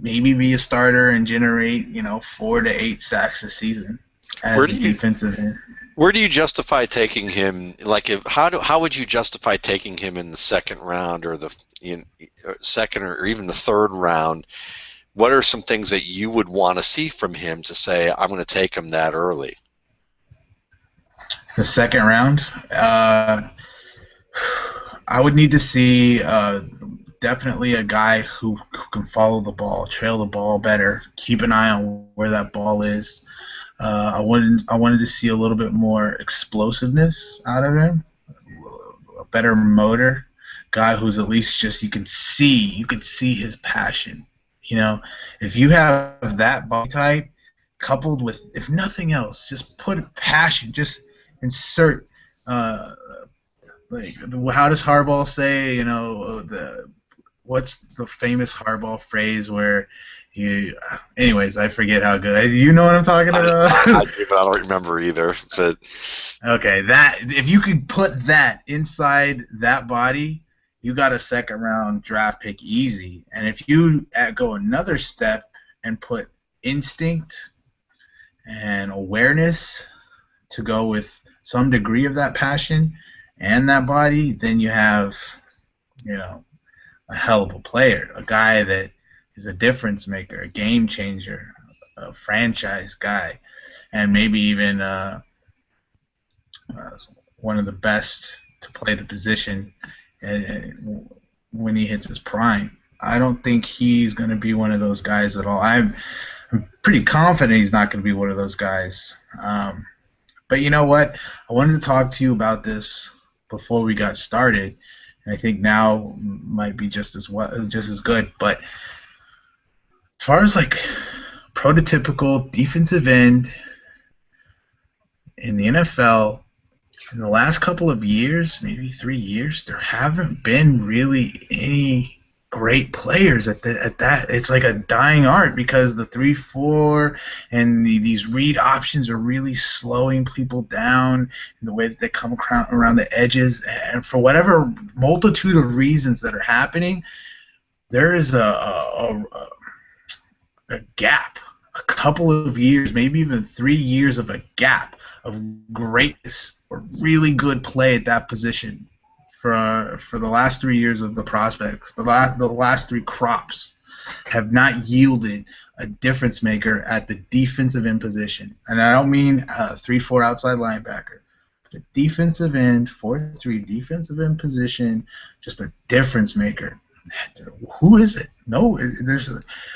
maybe be a starter and generate 4 to 8 sacks a season as a defensive end. Where do you justify taking him? Like, how would you justify taking him in the second round, or the second, or even the third round? What are some things that you would want to see from him to say, I'm going to take him that early? The second round, I would need to see definitely a guy who can follow the ball, trail the ball better, keep an eye on where that ball is. I wanted to see a little bit more explosiveness out of him, a better motor, guy who's at least just you can see his passion. If you have that body type coupled with, if nothing else, just put passion, just insert like, how does Harbaugh say? What's the famous Harbaugh phrase where anyways, I forget how good. You know what I'm talking about? I do, but I don't remember either. But okay, if you could put that inside that body, you got a second round draft pick easy. And if you go another step and put instinct and awareness to go with some degree of that passion and that body, then you have a hell of a player, a guy that is a difference maker, a game changer, a franchise guy, and maybe even one of the best to play the position when he hits his prime. I don't think he's going to be one of those guys at all. I'm pretty confident he's not going to be one of those guys. But you know what? I wanted to talk to you about this before we got started, and I think now might be just as good. But as far as like prototypical defensive end in the NFL, in the last couple of years, maybe 3 years, there haven't been really any great players at that. It's like a dying art because the 3-4 and these read options are really slowing people down in the way that they come around the edges. And for whatever multitude of reasons that are happening, there is a gap, a couple of years, maybe even 3 years of a gap of greatness or really good play at that position for the last 3 years of the prospects. The last three crops have not yielded a difference maker at the defensive end position, and I don't mean 3-4 outside linebacker. The defensive end, 4-3 defensive end position, just a difference maker. Who is it? No,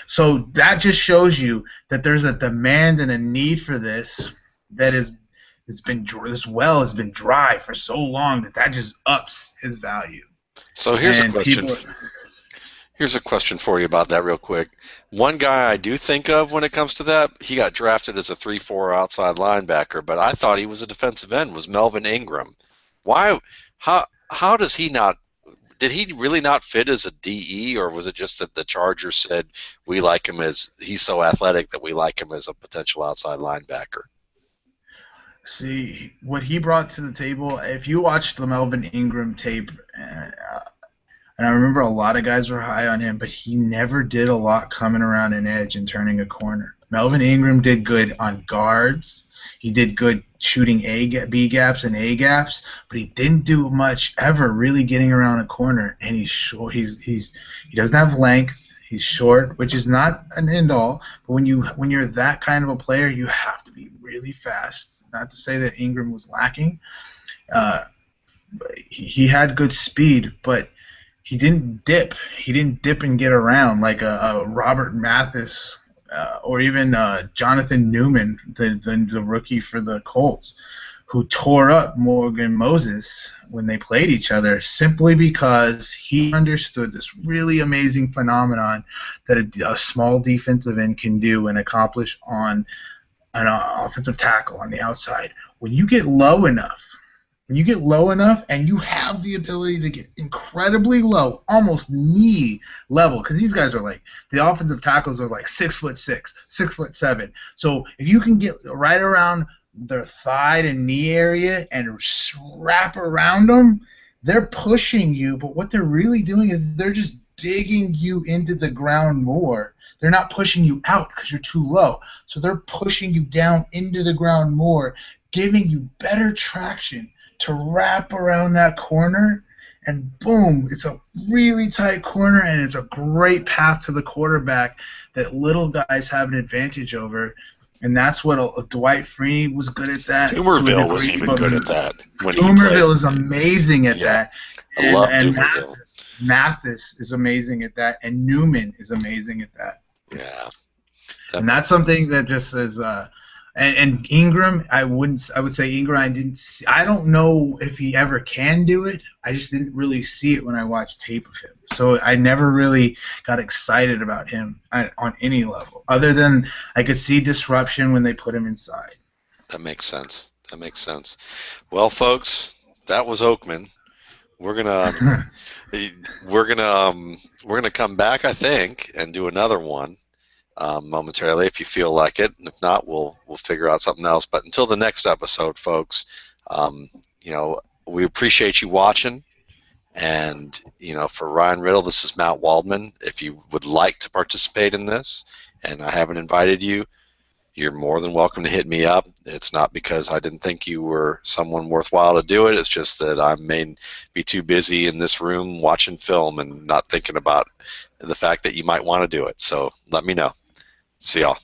so that just shows you that there's a demand and a need for this that is this well has been dry for so long that just ups his value. So here's a question. Here's a question for you about that real quick. One guy I do think of when it comes to that, he got drafted as a 3-4 outside linebacker, but I thought he was a defensive end, was Melvin Ingram. Why? How does he not? Did he really not fit as a DE, or was it just that the Chargers said we like him as he's so athletic that we like him as a potential outside linebacker? See, what he brought to the table, if you watch the Melvin Ingram tape, and I remember a lot of guys were high on him, but he never did a lot coming around an edge and turning a corner. Melvin Ingram did good on guards. He did good shooting B gaps and A gaps, but he didn't do much ever really getting around a corner. And he's short. He doesn't have length. He's short, which is not an end all. But when you're that kind of a player, you have to be really fast. Not to say that Ingram was lacking. He had good speed, but he didn't dip. He didn't dip and get around like a Robert Mathis or even Jonathan Newman, the rookie for the Colts, who tore up Morgan Moses when they played each other simply because he understood this really amazing phenomenon that a small defensive end can do and accomplish on an offensive tackle on the outside. When you get low enough, and you have the ability to get incredibly low, almost knee level, because these guys are like, the offensive tackles are like 6'6", 6'7". So if you can get right around their thigh and knee area and wrap around them, they're pushing you, but what they're really doing is they're just digging you into the ground more. They're not pushing you out because you're too low. So they're pushing you down into the ground more, giving you better traction to wrap around that corner, and boom, it's a really tight corner, and it's a great path to the quarterback that little guys have an advantage over. And that's what Dwight Freeney was good at that. Tumerville was even good at that. Tumerville is amazing at that. I love Tumerville. Mathis is amazing at that, and Newman is amazing at that. Yeah. Definitely. And that's something that just is and Ingram, I would say Ingram, I don't know if he ever can do it. I just didn't really see it when I watched tape of him. So I never really got excited about him on any level, other than I could see disruption when they put him inside. That makes sense. Well, folks, that was Oakman. We're gonna come back, I think, and do another one momentarily if you feel like it, and if not, we'll figure out something else. But until the next episode, folks, we appreciate you watching. And for Ryan Riddle, this is Matt Waldman. If you would like to participate in this, and I haven't invited you, you're more than welcome to hit me up. It's not because I didn't think you were someone worthwhile to do it. It's just that I may be too busy in this room watching film and not thinking about the fact that you might want to do it. So let me know. See y'all.